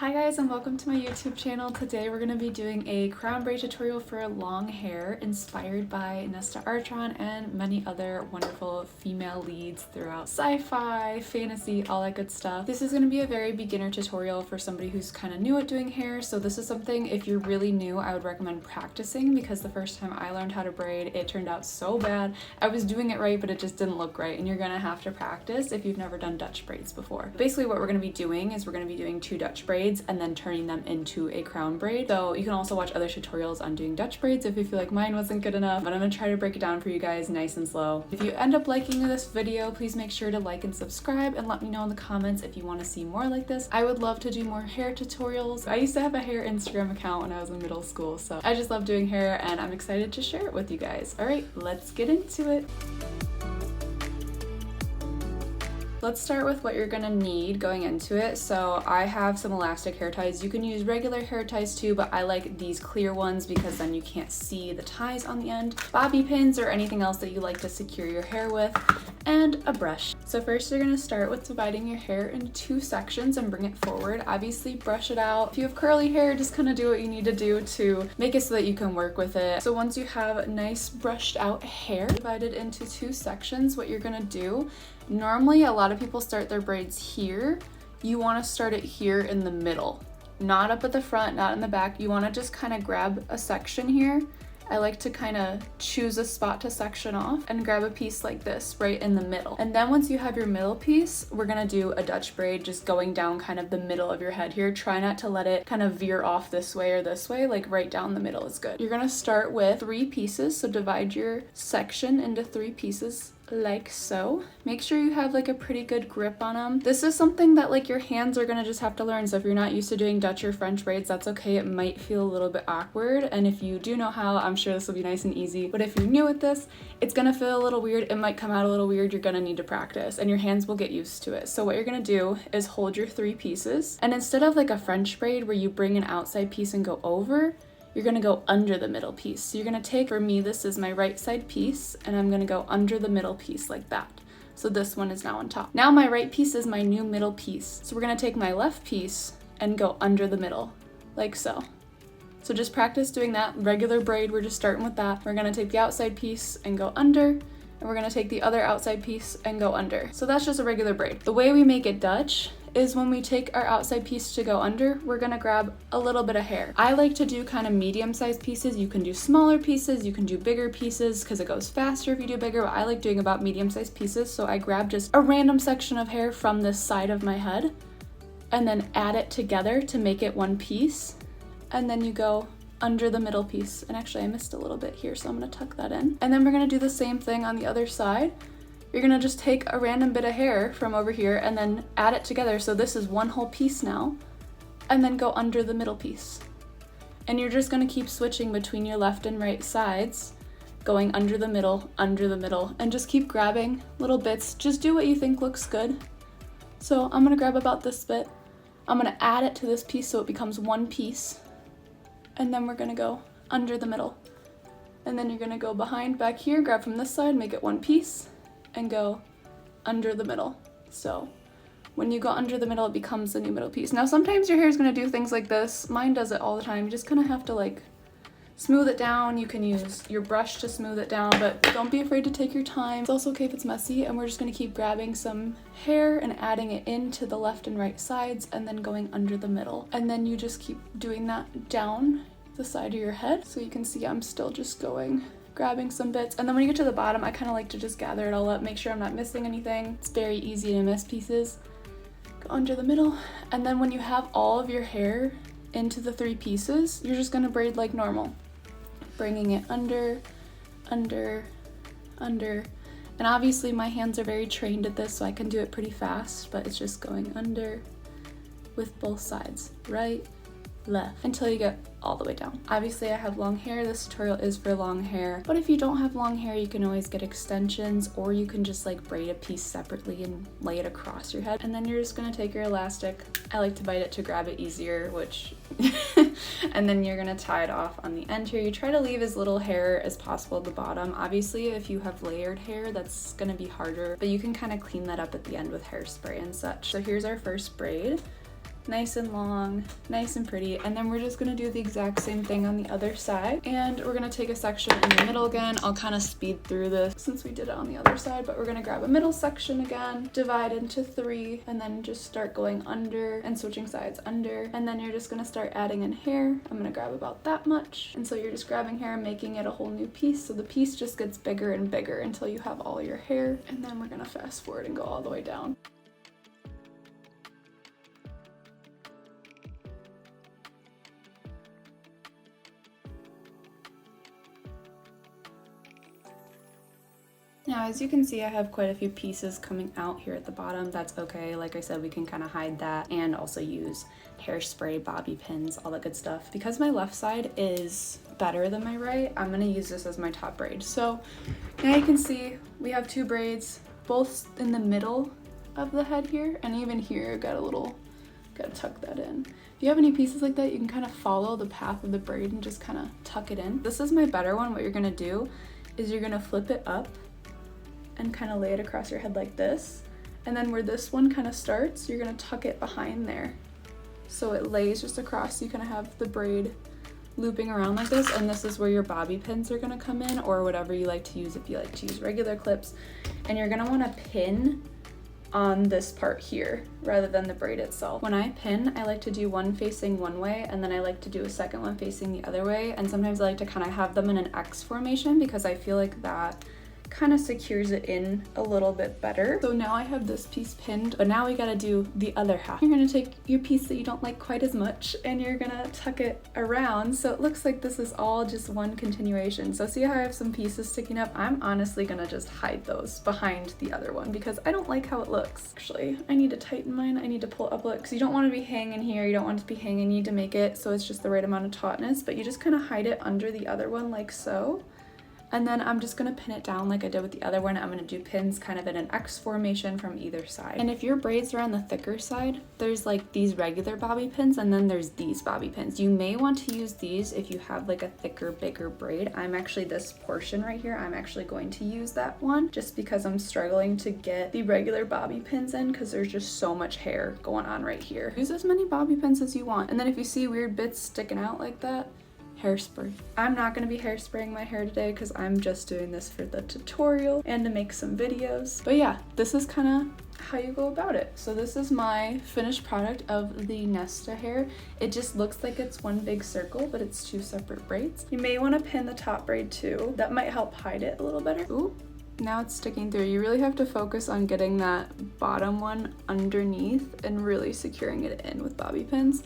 Hi guys, and welcome to my YouTube channel. Today we're going to be doing a crown braid tutorial for long hair inspired by Nesta Archeron and many other wonderful female leads throughout sci-fi, fantasy, all that good stuff. This is going to be a very beginner tutorial for somebody who's kind of new at doing hair, so this is something, if you're really new, I would recommend practicing, because the first time I learned how to braid, it turned out so bad. I was doing it right, but it just didn't look right, and you're going to have to practice if you've never done Dutch braids before. Basically what we're going to be doing is we're going to be doing 2 Dutch braids and then turning them into a crown braid. So you can also watch other tutorials on doing Dutch braids if you feel like mine wasn't good enough, but I'm gonna try to break it down for you guys nice and slow. If you end up liking this video, please make sure to like and subscribe and let me know in the comments if you want to see more like this. I would love to do more hair tutorials. I used to have a hair Instagram account when I was in middle school, so I just love doing hair and I'm excited to share it with you guys. All right, let's get into it. Let's start with what you're gonna need going into it. So I have some elastic hair ties. You can use regular hair ties too, but I like these clear ones because then you can't see the ties on the end. Bobby pins or anything else that you like to secure your hair with, and a brush. So first you're gonna start with dividing your hair into 2 sections and bring it forward. Obviously brush it out. If you have curly hair, just kind of do what you need to do to make it so that you can work with it. So once you have nice brushed out hair divided into 2 sections, what you're gonna do, normally a lot of people start their braids here. You want to start it here in the middle, not up at the front, not in the back. You want to just kind of grab a section here. I like to kind of choose a spot to section off and grab a piece like this right in the middle. And then once you have your middle piece, we're gonna do a Dutch braid just going down kind of the middle of your head here. Try not to let it kind of veer off this way or this way, like right down the middle is good. You're gonna start with 3 pieces, so divide your section into 3 pieces like so. Make sure you have like a pretty good grip on them. This is something that like your hands are gonna just have to learn, so if you're not used to doing Dutch or French braids, that's okay. It might feel a little bit awkward, and if you do know how, I'm sure this will be nice and easy, but if you're new at this, it's gonna feel a little weird. It might come out a little weird. You're gonna need to practice and your hands will get used to it. So what you're gonna do is hold your 3 pieces, and instead of like a French braid where you bring an outside piece and go over, you're gonna go under the middle piece. So you're gonna take, for me, this is my right side piece, and I'm gonna go under the middle piece like that. So this one is now on top. Now my right piece is my new middle piece. So we're gonna take my left piece and go under the middle, like so. So just practice doing that. Regular braid, we're just starting with that. We're gonna take the outside piece and go under, and we're gonna take the other outside piece and go under. So that's just a regular braid. The way we make it Dutch is when we take our outside piece to go under, we're gonna grab a little bit of hair. I like to do kind of medium-sized pieces. You can do smaller pieces, you can do bigger pieces because it goes faster if you do bigger, but I like doing about medium-sized pieces. So I grab just a random section of hair from this side of my head and then add it together to make it one piece. And then you go under the middle piece. And actually I missed a little bit here, so I'm gonna tuck that in. And then we're gonna do the same thing on the other side. You're gonna just take a random bit of hair from over here and then add it together. So this is one whole piece now, and then go under the middle piece. And you're just gonna keep switching between your left and right sides, going under the middle, and just keep grabbing little bits. Just do what you think looks good. So I'm gonna grab about this bit. I'm gonna add it to this piece so it becomes one piece. And then we're gonna go under the middle. And then you're gonna go behind back here, grab from this side, make it one piece, and go under the middle. So when you go under the middle, it becomes the new middle piece. Now sometimes your hair is gonna do things like this. Mine does it all the time. You just kind of have to like smooth it down. You can use your brush to smooth it down, but don't be afraid to take your time. It's also okay if it's messy, and we're just gonna keep grabbing some hair and adding it into the left and right sides and then going under the middle. And then you just keep doing that down the side of your head. So you can see I'm still just grabbing some bits, and then when you get to the bottom, I kind of like to just gather it all up, make sure I'm not missing anything. It's very easy to miss pieces. Go under the middle, and then when you have all of your hair into the 3 pieces, you're just gonna braid like normal, bringing it under, under, under. And obviously my hands are very trained at this, so I can do it pretty fast, but it's just going under with both sides, right, left, until you get all the way down. Obviously I have long hair. This tutorial is for long hair, but if you don't have long hair, you can always get extensions, or you can just like braid a piece separately and lay it across your head. And then you're just gonna take your elastic. I like to bite it to grab it easier, which and then you're gonna tie it off on the end here. You try to leave as little hair as possible at the bottom. Obviously if you have layered hair, that's gonna be harder, but you can kind of clean that up at the end with hairspray and such. So here's our first braid. nice and long, nice and pretty. And then we're just gonna do the exact same thing on the other side. And we're gonna take a section in the middle again. I'll kind of speed through this since we did it on the other side, but we're gonna grab a middle section again, divide into 3, and then just start going under and switching sides under. And then you're just gonna start adding in hair. I'm gonna grab about that much. And so you're just grabbing hair and making it a whole new piece. So the piece just gets bigger and bigger until you have all your hair. And then we're gonna fast forward and go all the way down. Now, as you can see, I have quite a few pieces coming out here at the bottom. That's okay. Like I said, we can kind of hide that and also use hairspray, bobby pins, all that good stuff. Because my left side is better than my right, I'm gonna use this as my top braid. So now you can see we have 2 braids, both in the middle of the head here, and even here, gotta tuck that in. If you have any pieces like that, you can kind of follow the path of the braid and just kind of tuck it in. This is my better one. What you're gonna do is you're gonna flip it up and kind of lay it across your head like this. And then where this one kind of starts, you're gonna tuck it behind there. So it lays just across, so you kind of have the braid looping around like this, and this is where your bobby pins are gonna come in, or whatever you like to use if you like to use regular clips. And you're gonna wanna pin on this part here rather than the braid itself. When I pin, I like to do one facing one way, and then I like to do a second one facing the other way. And sometimes I like to kind of have them in an X formation because I feel like that kind of secures it in a little bit better. So now I have this piece pinned, but now we gotta do the other half. You're gonna take your piece that you don't like quite as much and you're gonna tuck it around so it looks like this is all just one continuation. So see how I have some pieces sticking up? I'm honestly gonna just hide those behind the other one because I don't like how it looks. Actually, I need to tighten mine. I need to pull up a little because you don't want to be hanging here. You don't want it to be hanging. You need to make it so it's just the right amount of tautness, but you just kind of hide it under the other one like so. And then I'm just gonna pin it down like I did with the other one. I'm gonna do pins kind of in an X formation from either side. And if your braids are on the thicker side, there's like these regular bobby pins and then there's these bobby pins. You may want to use these if you have like a thicker, bigger braid. I'm actually, this portion right here, I'm actually going to use that one just because I'm struggling to get the regular bobby pins in because there's just so much hair going on right here. Use as many bobby pins as you want. And then if you see weird bits sticking out like that, hairspray. I'm not going to be hairspraying my hair today because I'm just doing this for the tutorial and to make some videos. But yeah, this is kind of how you go about it. So this is my finished product of the Nesta hair. It just looks like it's one big circle, but it's 2 separate braids. You may want to pin the top braid too. That might help hide it a little better. Ooh, now it's sticking through. You really have to focus on getting that bottom one underneath and really securing it in with bobby pins.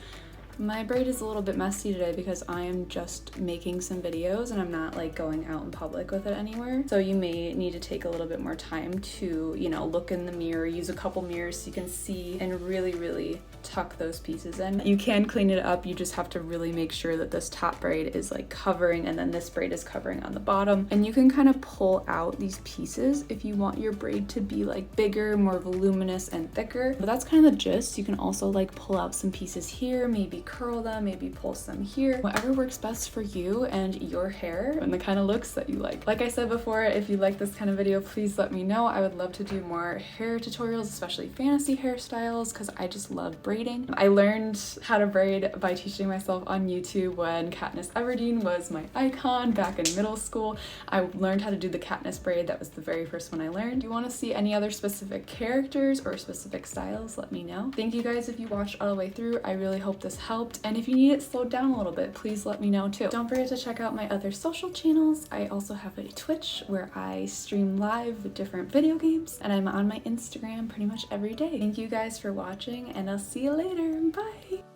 My braid is a little bit messy today because I am just making some videos and I'm not like going out in public with it anywhere. So you may need to take a little bit more time to, you know, look in the mirror, use a couple mirrors so you can see and really tuck those pieces in. You can clean it up, you just have to really make sure that this top braid is like covering and then this braid is covering on the bottom. And you can kind of pull out these pieces if you want your braid to be like bigger, more voluminous and thicker. But that's kind of the gist. You can also like pull out some pieces here, maybe curl them, maybe pull some here. Whatever works best for you and your hair and the kind of looks that you like. Like I said before, if you like this kind of video, please let me know. I would love to do more hair tutorials, especially fantasy hairstyles, because I just love braiding. I learned how to braid by teaching myself on YouTube when Katniss Everdeen was my icon back in middle school. I learned how to do the Katniss braid. That was the very first one I learned. If you want to see any other specific characters or specific styles, let me know. Thank you guys if you watched all the way through. I really hope this helped. And if you need it slowed down a little bit, please let me know too. Don't forget to check out my other social channels. I also have a Twitch where I stream live with different video games, and I'm on my Instagram pretty much every day. Thank you guys for watching, and I'll see you later. Bye!